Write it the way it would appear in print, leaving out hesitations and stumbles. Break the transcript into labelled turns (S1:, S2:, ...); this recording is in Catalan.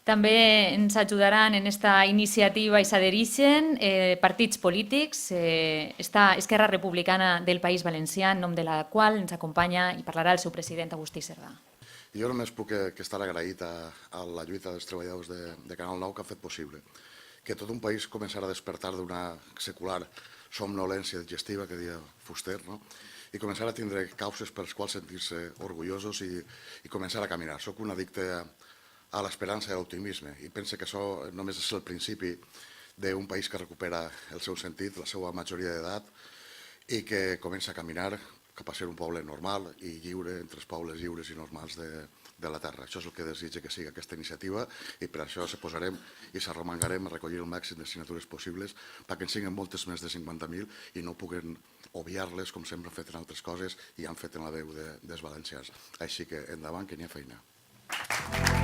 S1: També ens ajudaran en esta iniciativa i s'adhereixen partits polítics. Està Esquerra Republicana del País Valencià, en nom de la qual ens acompanya i parlarà el seu president Agustí Cerdà.
S2: Jo només puc estar agraït a la lluita dels treballadors de Canal 9 que han fet possible que tot un país començarà a despertar d'una secular somnolència digestiva, que deia Fuster, i començar a tindre causes per les quals sentir-se orgullosos i començar a caminar. Soc un addicte a l'esperança i a l'optimisme i penso que això només és el principi d'un país que recupera el seu sentit, la seva majoria d'edat i que comença a caminar cap a ser un poble normal i lliure entre els pobles lliures i normals de la terra. Això és el que desitja que sigui aquesta iniciativa i per això se posarem i s'arromangarem a recollir el màxim de signatures possibles perquè en siguin moltes més de 50.000 i no puguen obviar-les com sempre han fet en altres coses i han fet en la veu dels valencians. Així que endavant, que n'hi ha feina.